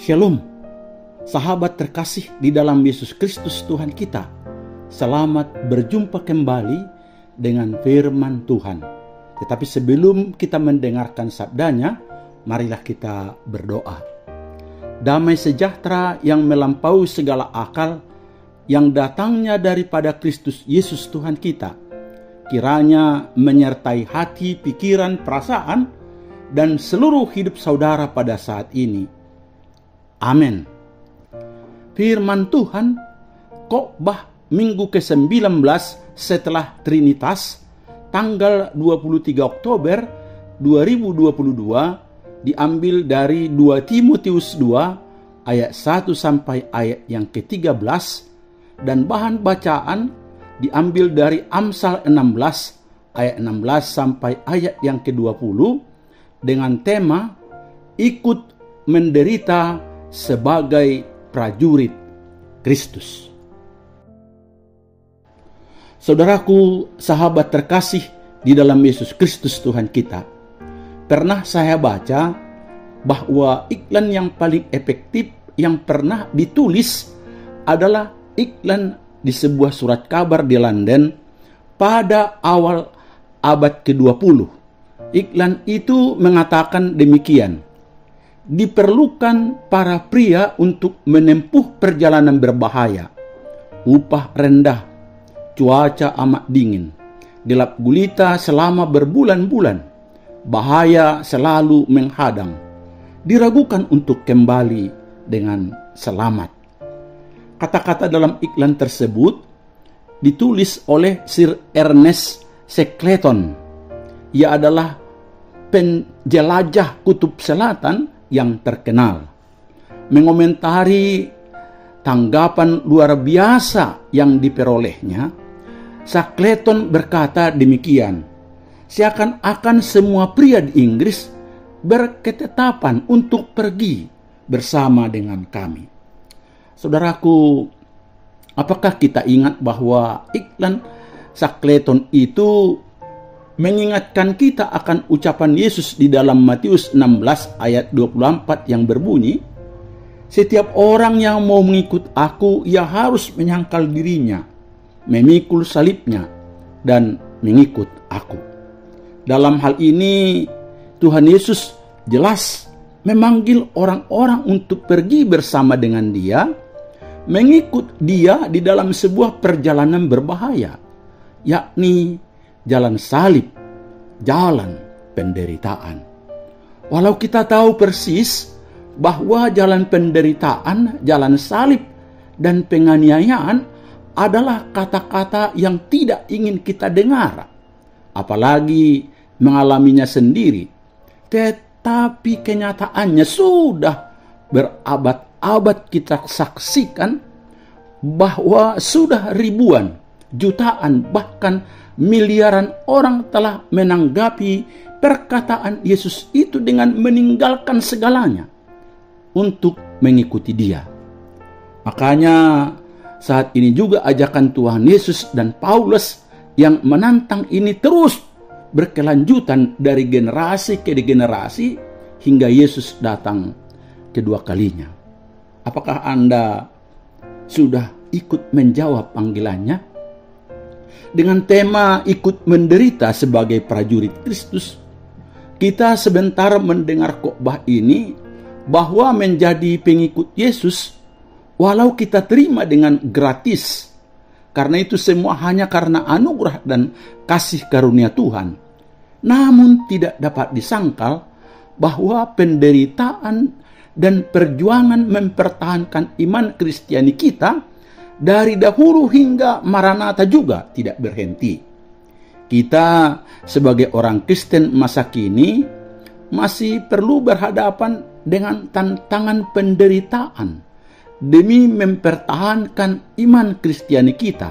Shalom, sahabat terkasih di dalam Yesus Kristus Tuhan kita. Selamat berjumpa kembali dengan firman Tuhan. Tetapi sebelum kita mendengarkan sabdanya, marilah kita berdoa. Damai sejahtera yang melampaui segala akal, yang datangnya daripada Kristus Yesus Tuhan kita, kiranya menyertai hati, pikiran, perasaan, dan seluruh hidup saudara pada saat ini. Amin. Firman Tuhan, khotbah minggu ke-19 setelah Trinitas, tanggal 23 Oktober 2022, diambil dari 2 Timotius 2 ayat 1 sampai ayat yang ke-13, dan bahan bacaan diambil dari Amsal 16 ayat 16 sampai ayat yang ke-20 dengan tema ikut menderita sebagai prajurit Kristus. Saudaraku, sahabat terkasih di dalam Yesus Kristus Tuhan kita, pernah saya baca bahwa iklan yang paling efektif yang pernah ditulis adalah iklan di sebuah surat kabar di London pada awal abad ke-20. Iklan itu mengatakan demikian: diperlukan para pria untuk menempuh perjalanan berbahaya, upah rendah, cuaca amat dingin, gelap gulita selama berbulan-bulan, bahaya selalu menghadang, diragukan untuk kembali dengan selamat. Kata-kata dalam iklan tersebut ditulis oleh Sir Ernest Shackleton. Ia adalah penjelajah kutub selatan yang terkenal. Mengomentari tanggapan luar biasa yang diperolehnya, Shackleton berkata demikian: seakan-akan semua pria di Inggris berketetapan untuk pergi bersama dengan kami. Saudaraku, apakah kita ingat bahwa iklan Shackleton itu mengingatkan kita akan ucapan Yesus di dalam Matius 16 ayat 24 yang berbunyi, setiap orang yang mau mengikut aku, ia harus menyangkal dirinya, memikul salibnya, dan mengikut aku. Dalam hal ini, Tuhan Yesus jelas memanggil orang-orang untuk pergi bersama dengan Dia, mengikut Dia di dalam sebuah perjalanan berbahaya, yakni jalan salib, jalan penderitaan. Walau kita tahu persis bahwa jalan penderitaan, jalan salib, dan penganiayaan adalah kata-kata yang tidak ingin kita dengar, apalagi mengalaminya sendiri. Tetapi kenyataannya sudah berabad-abad kita saksikan bahwa sudah ribuan, jutaan, bahkan miliaran orang telah menanggapi perkataan Yesus itu dengan meninggalkan segalanya untuk mengikuti Dia. Makanya saat ini juga ajakan Tuhan Yesus dan Paulus yang menantang ini terus berkelanjutan dari generasi ke generasi hingga Yesus datang kedua kalinya. Apakah Anda sudah ikut menjawab panggilannya? Dengan tema ikut menderita sebagai prajurit Kristus, kita sebentar mendengar khotbah ini bahwa menjadi pengikut Yesus, walau kita terima dengan gratis, karena itu semua hanya karena anugerah dan kasih karunia Tuhan, namun tidak dapat disangkal bahwa penderitaan dan perjuangan mempertahankan iman Kristiani kita dari dahulu hingga Maranatha juga tidak berhenti. Kita sebagai orang Kristen masa kini masih perlu berhadapan dengan tantangan penderitaan demi mempertahankan iman Kristiani kita.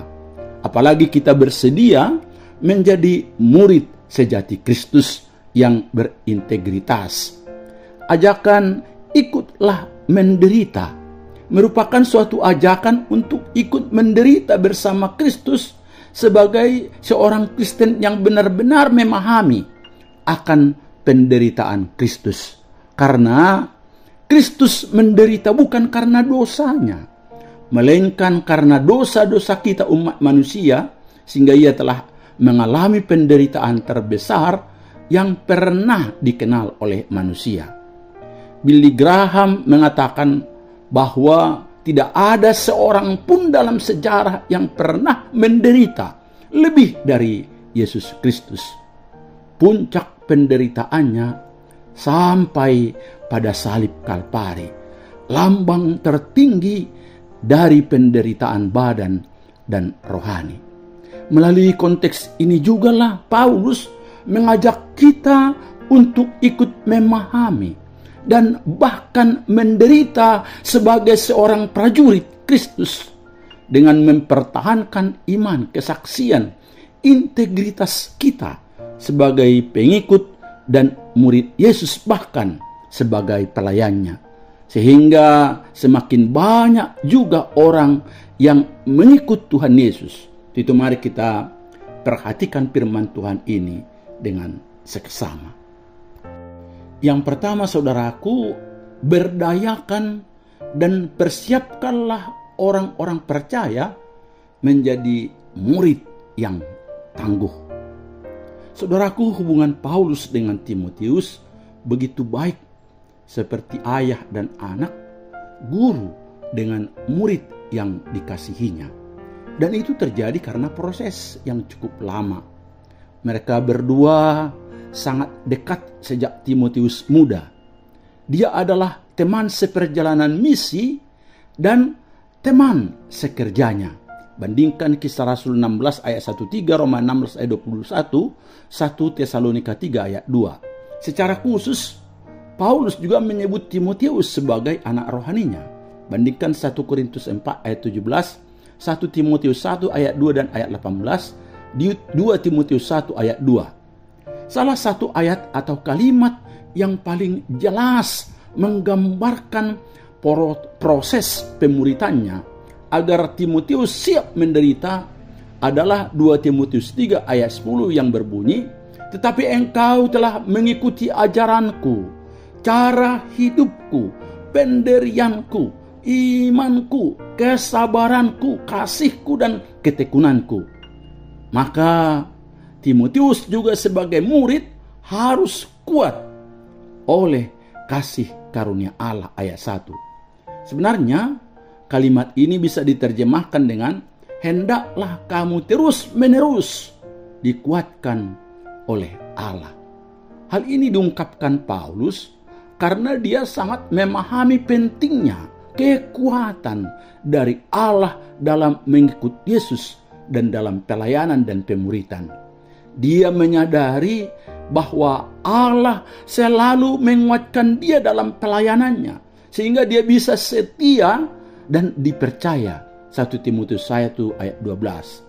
Apalagi kita bersedia menjadi murid sejati Kristus yang berintegritas. Ajakan ikutlah menderita merupakan suatu ajakan untuk ikut menderita bersama Kristus sebagai seorang Kristen yang benar-benar memahami akan penderitaan Kristus. Karena Kristus menderita bukan karena dosanya, melainkan karena dosa-dosa kita umat manusia, sehingga ia telah mengalami penderitaan terbesar yang pernah dikenal oleh manusia. Billy Graham mengatakan bahwa tidak ada seorang pun dalam sejarah yang pernah menderita lebih dari Yesus Kristus. Puncak penderitaannya sampai pada salib Kalpari, lambang tertinggi dari penderitaan badan dan rohani. Melalui konteks ini jugalah Paulus mengajak kita untuk ikut memahami dan bahkan menderita sebagai seorang prajurit Kristus dengan mempertahankan iman, kesaksian, integritas kita sebagai pengikut dan murid Yesus, bahkan sebagai pelayannya. Sehingga semakin banyak juga orang yang mengikut Tuhan Yesus. Itu mari kita perhatikan firman Tuhan ini dengan seksama. Yang pertama, saudaraku, berdayakan dan persiapkanlah orang-orang percaya menjadi murid yang tangguh. Saudaraku, hubungan Paulus dengan Timotius begitu baik, seperti ayah dan anak, guru dengan murid yang dikasihinya. Dan itu terjadi karena proses yang cukup lama. Mereka berdua sangat dekat sejak Timotius muda. Dia adalah teman seperjalanan misi dan teman sekerjanya. Bandingkan Kisah Rasul 16 ayat 1-3, Roma 16 ayat 21, 1 Tesalonika 3 ayat 2. Secara khusus, Paulus juga menyebut Timotius sebagai anak rohaninya. Bandingkan 1 Korintus 4 ayat 17, 1 Timotius 1 ayat 2 dan ayat 18, 2 Timotius 1 ayat 2. Salah satu ayat atau kalimat yang paling jelas menggambarkan proses pemuritannya agar Timotius siap menderita adalah 2 Timotius 3 ayat 10 yang berbunyi, "Tetapi engkau telah mengikuti ajaranku, cara hidupku, pendirianku, imanku, kesabaranku, kasihku, dan ketekunanku." Maka Timotius juga sebagai murid harus kuat oleh kasih karunia Allah, ayat 1. Sebenarnya kalimat ini bisa diterjemahkan dengan, hendaklah kamu terus-menerus dikuatkan oleh Allah. Hal ini diungkapkan Paulus karena dia sangat memahami pentingnya kekuatan dari Allah dalam mengikut Yesus dan dalam pelayanan dan pemuritan. Dia menyadari bahwa Allah selalu menguatkan dia dalam pelayanannya, sehingga dia bisa setia dan dipercaya. 1 Timotius 1 ayat 12.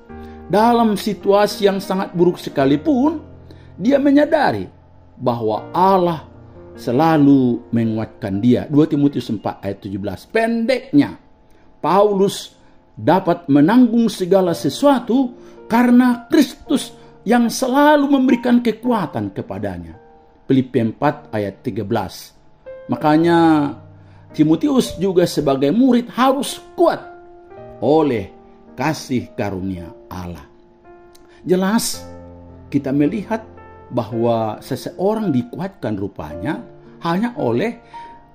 Dalam situasi yang sangat buruk sekalipun, dia menyadari bahwa Allah selalu menguatkan dia. 2 Timotius 4 ayat 17. Pendeknya, Paulus dapat menanggung segala sesuatu karena Kristus yang selalu memberikan kekuatan kepadanya. Filipi 4 ayat 13. Makanya Timotius juga sebagai murid harus kuat oleh kasih karunia Allah. Jelas kita melihat bahwa seseorang dikuatkan rupanya hanya oleh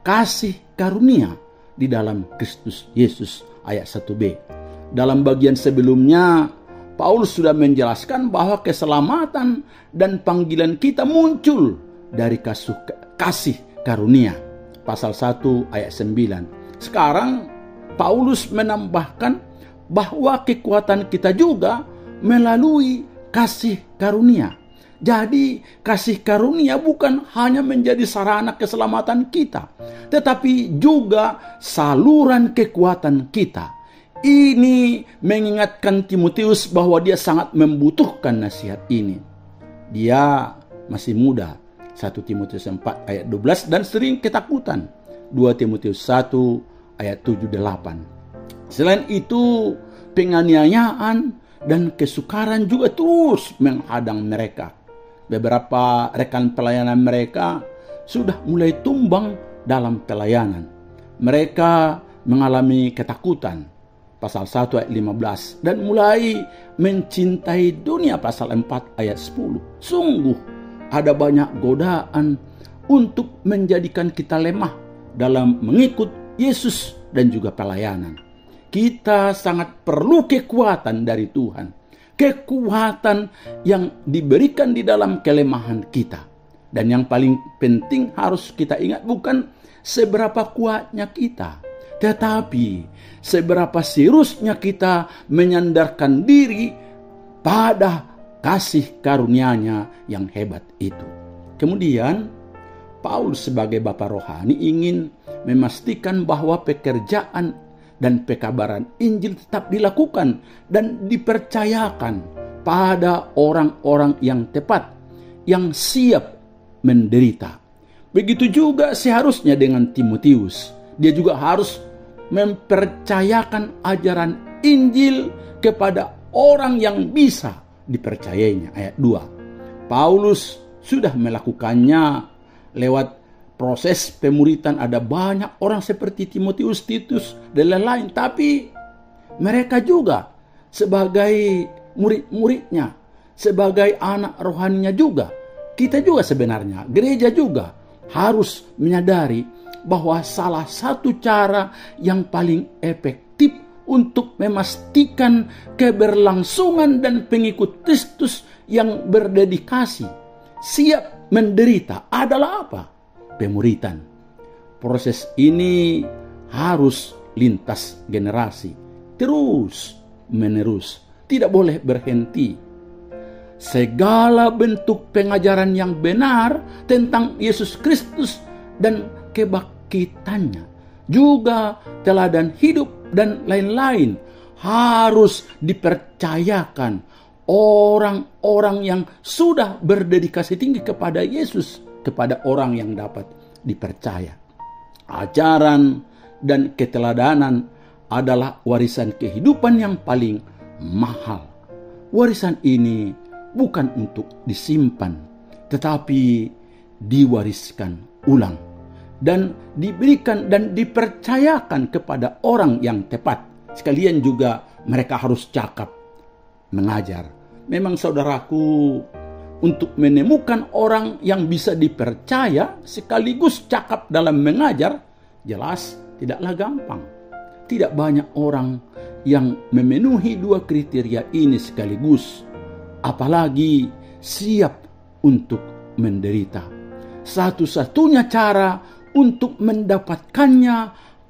kasih karunia di dalam Kristus Yesus, ayat 1b. Dalam bagian sebelumnya Paulus sudah menjelaskan bahwa keselamatan dan panggilan kita muncul dari kasih karunia. Pasal 1 ayat 9. Sekarang Paulus menambahkan bahwa kekuatan kita juga melalui kasih karunia. Jadi kasih karunia bukan hanya menjadi sarana keselamatan kita, tetapi juga saluran kekuatan kita. Ini mengingatkan Timotius bahwa dia sangat membutuhkan nasihat ini. Dia masih muda, 1 Timotius 4 ayat 12, dan sering ketakutan, 2 Timotius 1 ayat 7-8. Selain itu, penganiayaan dan kesukaran juga terus menghadang mereka. Beberapa rekan pelayanan mereka sudah mulai tumbang dalam pelayanan. Mereka mengalami ketakutan, pasal 1 ayat 15, dan mulai mencintai dunia, pasal 4 ayat 10. Sungguh ada banyak godaan untuk menjadikan kita lemah dalam mengikut Yesus dan juga pelayanan. Kita sangat perlu kekuatan dari Tuhan, kekuatan yang diberikan di dalam kelemahan kita. Dan yang paling penting harus kita ingat, bukan seberapa kuatnya kita, tetapi seberapa seriusnya kita menyandarkan diri pada kasih karunia-Nya yang hebat itu. Kemudian Paulus sebagai bapa rohani ingin memastikan bahwa pekerjaan dan pekabaran Injil tetap dilakukan dan dipercayakan pada orang-orang yang tepat, yang siap menderita. Begitu juga seharusnya dengan Timotius. Dia juga harus mempercayakan ajaran Injil kepada orang yang bisa dipercayainya. Ayat 2. Paulus sudah melakukannya lewat proses pemuritan. Ada banyak orang seperti Timotius, Titus, dan lain-lain. Tapi mereka juga sebagai murid-muridnya, sebagai anak rohaninya juga. Kita juga sebenarnya, gereja juga harus menyadari bahwa salah satu cara yang paling efektif untuk memastikan keberlangsungan dan pengikut Kristus yang berdedikasi, siap menderita adalah apa? Pemuritan. Proses ini harus lintas generasi, terus menerus, tidak boleh berhenti. Segala bentuk pengajaran yang benar tentang Yesus Kristus dan kebangkitannya, juga teladan hidup dan lain-lain, harus dipercayakan orang-orang yang sudah berdedikasi tinggi kepada Yesus, kepada orang yang dapat dipercaya. Ajaran dan keteladanan adalah warisan kehidupan yang paling mahal. Warisan ini bukan untuk disimpan, tetapi diwariskan ulang dan diberikan dan dipercayakan kepada orang yang tepat. Sekalian juga mereka harus cakap mengajar. Memang saudaraku, untuk menemukan orang yang bisa dipercaya sekaligus cakap dalam mengajar, jelas tidaklah gampang. Tidak banyak orang yang memenuhi dua kriteria ini sekaligus, apalagi siap untuk menderita. Satu-satunya cara untuk mendapatkannya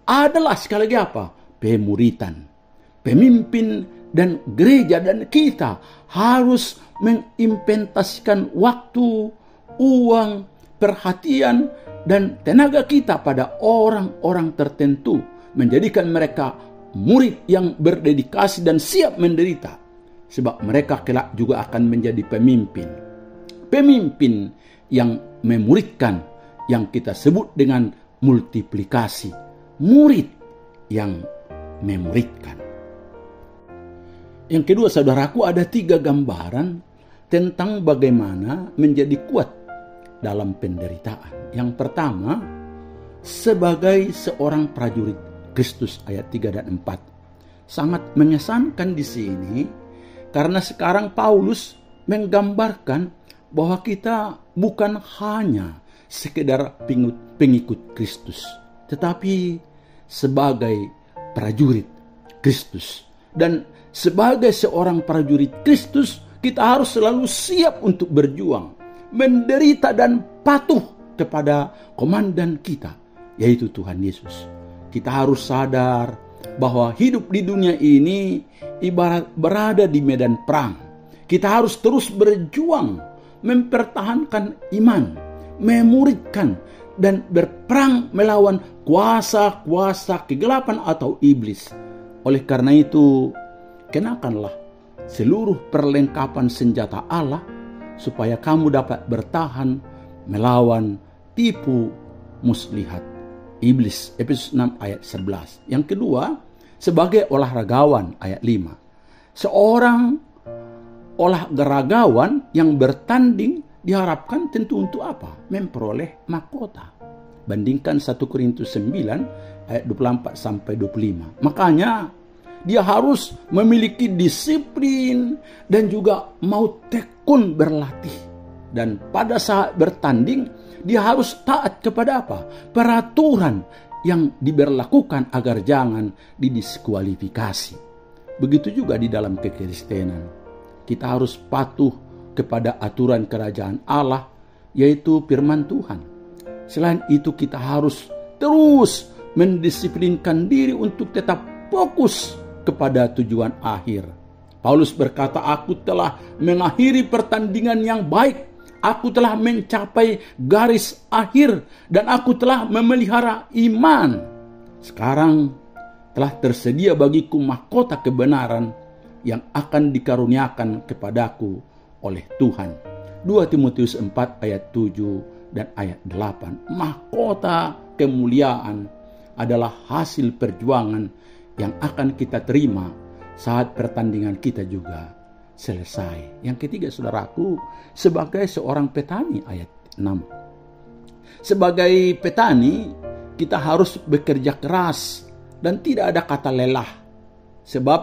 adalah sekali lagi apa? Pemuritan. Pemimpin dan gereja dan kita harus mengimplementasikan waktu, uang, perhatian, dan tenaga kita pada orang-orang tertentu, menjadikan mereka murid yang berdedikasi dan siap menderita. Sebab mereka kelak juga akan menjadi pemimpin. Pemimpin yang memuridkan, yang kita sebut dengan multiplikasi. Murid yang memuridkan. Yang kedua, saudaraku, ada 3 gambaran tentang bagaimana menjadi kuat dalam penderitaan. Yang pertama, sebagai seorang prajurit Kristus, ayat 3 dan 4. Sangat mengesankan di sini, karena sekarang Paulus menggambarkan bahwa kita bukan hanya sekedar pengikut Kristus, tetapi sebagai prajurit Kristus. Dan sebagai seorang prajurit Kristus, kita harus selalu siap untuk berjuang, menderita dan patuh kepada komandan kita, yaitu Tuhan Yesus. Kita harus sadar bahwa hidup di dunia ini ibarat berada di medan perang. Kita harus terus berjuang, mempertahankan iman, memuridkan, dan berperang melawan kuasa-kuasa kegelapan atau iblis. Oleh karena itu, kenakanlah seluruh perlengkapan senjata Allah supaya kamu dapat bertahan melawan tipu muslihat iblis. Efesus 6 ayat 11. Yang kedua, sebagai olahragawan, ayat 5. Seorang olahragawan yang bertanding diharapkan tentu untuk apa? Memperoleh mahkota. Bandingkan 1 Korintus 9 ayat 24 sampai 25. Makanya dia harus memiliki disiplin dan juga mau tekun berlatih. Dan pada saat bertanding, dia harus taat kepada apa? Peraturan yang diberlakukan agar jangan didiskualifikasi. Begitu juga di dalam kekristenan. Kita harus patuh kepada aturan kerajaan Allah, yaitu firman Tuhan. Selain itu, kita harus terus mendisiplinkan diri untuk tetap fokus kepada tujuan akhir. Paulus berkata, aku telah mengakhiri pertandingan yang baik, aku telah mencapai garis akhir, dan aku telah memelihara iman. Sekarang telah tersedia bagiku mahkota kebenaran yang akan dikaruniakan kepadaku oleh Tuhan. 2 Timotius 4 ayat 7 dan ayat 8. Mahkota kemuliaan adalah hasil perjuangan yang akan kita terima saat pertandingan kita juga selesai. Yang ketiga, saudaraku, sebagai seorang petani, ayat 6. Sebagai petani, kita harus bekerja keras dan tidak ada kata lelah. Sebab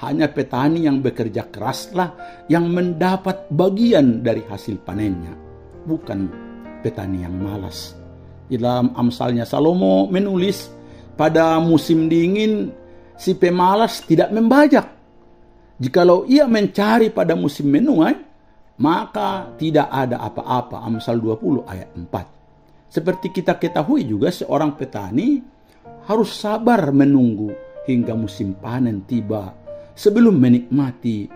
hanya petani yang bekerja keraslah yang mendapat bagian dari hasil panennya, bukan petani yang malas. Di dalam Amsalnya Salomo menulis, pada musim dingin si pemalas tidak membajak. Jikalau ia mencari pada musim menuai, maka tidak ada apa-apa. Amsal 20 ayat 4. Seperti kita ketahui juga, seorang petani harus sabar menunggu hingga musim panen tiba sebelum menikmati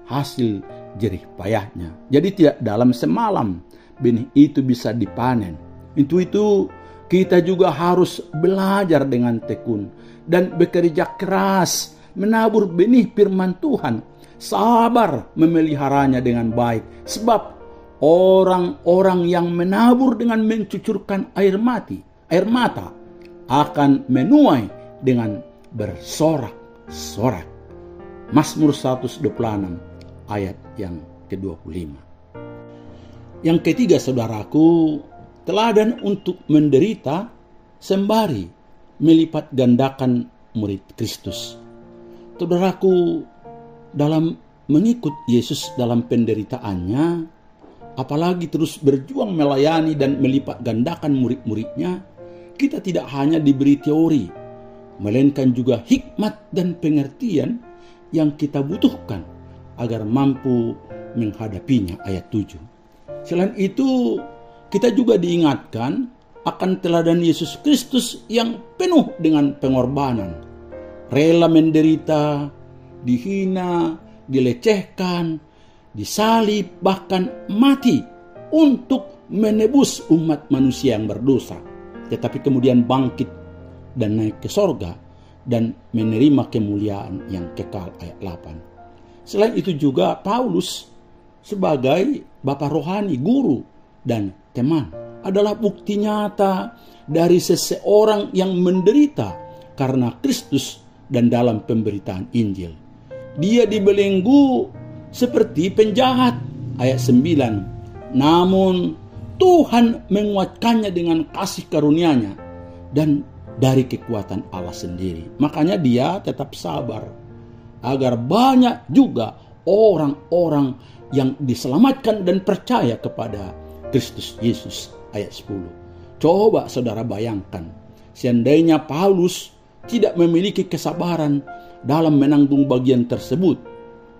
hasil jerih payahnya. Jadi tidak dalam semalam benih itu bisa dipanen. Itu kita juga harus belajar dengan tekun dan bekerja keras menabur benih firman Tuhan, sabar memeliharanya dengan baik. Sebab orang-orang yang menabur dengan mencucurkan air mata akan menuai dengan bersorak-sorak. Mazmur 126 ayat yang ke-25. Yang ketiga, saudaraku, teladan untuk menderita sembari melipat gandakan murid Kristus. Saudaraku, dalam mengikut Yesus dalam penderitaannya, apalagi terus berjuang melayani dan melipat gandakan murid-muridnya, kita tidak hanya diberi teori, melainkan juga hikmat dan pengertian yang kita butuhkan agar mampu menghadapinya, ayat 7. Selain itu, kita juga diingatkan akan teladan Yesus Kristus yang penuh dengan pengorbanan. Rela menderita, dihina, dilecehkan, disalib, bahkan mati untuk menebus umat manusia yang berdosa. Tetapi kemudian bangkit dan naik ke sorga dan menerima kemuliaan yang kekal, ayat 8. Selain itu juga Paulus sebagai bapa rohani, guru, dan teman adalah bukti nyata dari seseorang yang menderita karena Kristus dan dalam pemberitaan Injil. Dia dibelenggu seperti penjahat, ayat 9. Namun Tuhan menguatkannya dengan kasih karunia-Nya dan dari kekuatan Allah sendiri. Makanya dia tetap sabar agar banyak juga orang-orang yang diselamatkan dan percaya kepada Kristus Yesus, ayat 10. Coba saudara bayangkan, seandainya Paulus tidak memiliki kesabaran dalam menanggung bagian tersebut,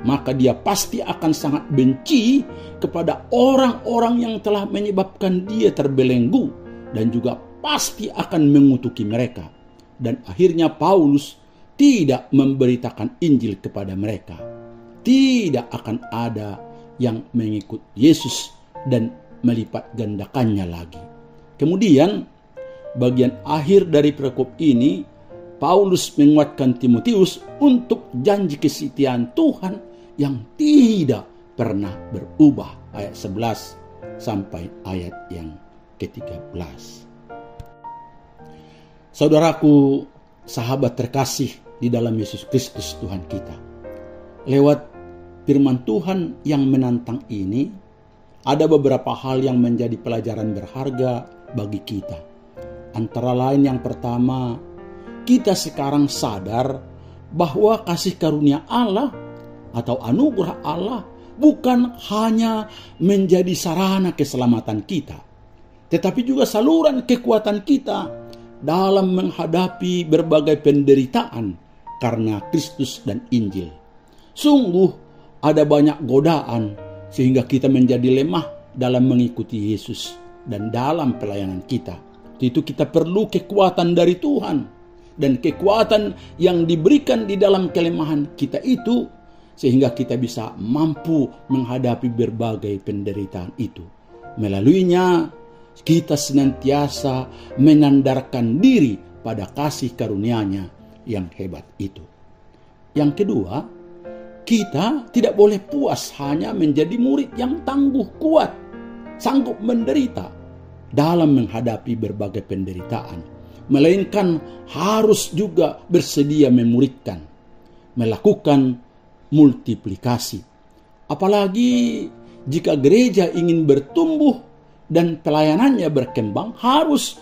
maka dia pasti akan sangat benci kepada orang-orang yang telah menyebabkan dia terbelenggu, dan juga pasti akan mengutuki mereka. Dan akhirnya Paulus tidak memberitakan Injil kepada mereka. Tidak akan ada yang mengikut Yesus dan melipat gandakannya lagi. Kemudian bagian akhir dari perikop ini, Paulus menguatkan Timotius untuk janji kesetiaan Tuhan yang tidak pernah berubah, ayat 11 sampai ayat yang ke-13. Saudaraku, sahabat terkasih di dalam Yesus Kristus Tuhan kita, lewat firman Tuhan yang menantang ini, ada beberapa hal yang menjadi pelajaran berharga bagi kita. Antara lain yang pertama, kita sekarang sadar bahwa kasih karunia Allah atau anugerah Allah bukan hanya menjadi sarana keselamatan kita, tetapi juga saluran kekuatan kita dalam menghadapi berbagai penderitaan karena Kristus dan Injil. Sungguh ada banyak godaan sehingga kita menjadi lemah dalam mengikuti Yesus dan dalam pelayanan kita. Itu kita perlu kekuatan dari Tuhan, dan kekuatan yang diberikan di dalam kelemahan kita itu sehingga kita bisa mampu menghadapi berbagai penderitaan itu. Melaluinya kita senantiasa menyandarkan diri pada kasih karunia-Nya yang hebat itu. Yang kedua, kita tidak boleh puas hanya menjadi murid yang tangguh, kuat, sanggup menderita dalam menghadapi berbagai penderitaan, melainkan harus juga bersedia memuridkan, melakukan multiplikasi. Apalagi jika gereja ingin bertumbuh dan pelayanannya berkembang, harus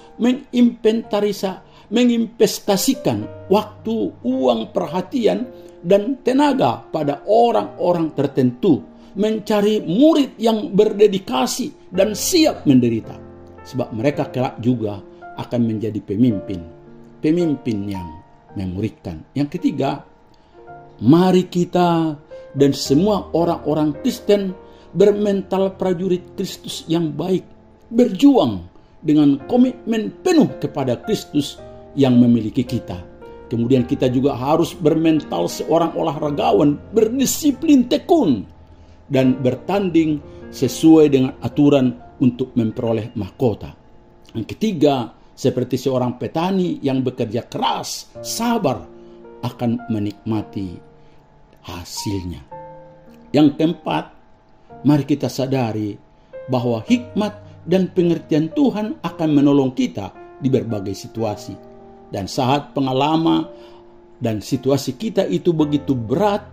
menginvestasikan waktu, uang, perhatian, dan tenaga pada orang-orang tertentu, mencari murid yang berdedikasi dan siap menderita, sebab mereka kelak juga akan menjadi pemimpin yang memuridkan. Yang ketiga, mari kita dan semua orang-orang Kristen bermental prajurit Kristus yang baik, berjuang dengan komitmen penuh kepada Kristus yang memiliki kita. Kemudian kita juga harus bermental seorang olahragawan, berdisiplin tekun, dan bertanding sesuai dengan aturan untuk memperoleh mahkota. Yang ketiga, seperti seorang petani yang bekerja keras, sabar, akan menikmati hasilnya. Yang keempat, mari kita sadari bahwa hikmat dan pengertian Tuhan akan menolong kita di berbagai situasi. Dan saat pengalaman dan situasi kita itu begitu berat,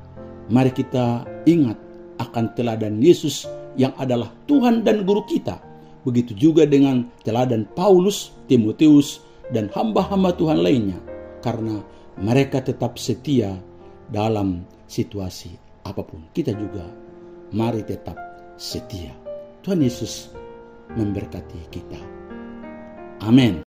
mari kita ingat akan teladan Yesus yang adalah Tuhan dan Guru kita. Begitu juga dengan teladan Paulus, Timotius, dan hamba-hamba Tuhan lainnya. Karena mereka tetap setia dalam situasi apapun. Kita juga mari tetap setia. Tuhan Yesus memberkati kita. Amin.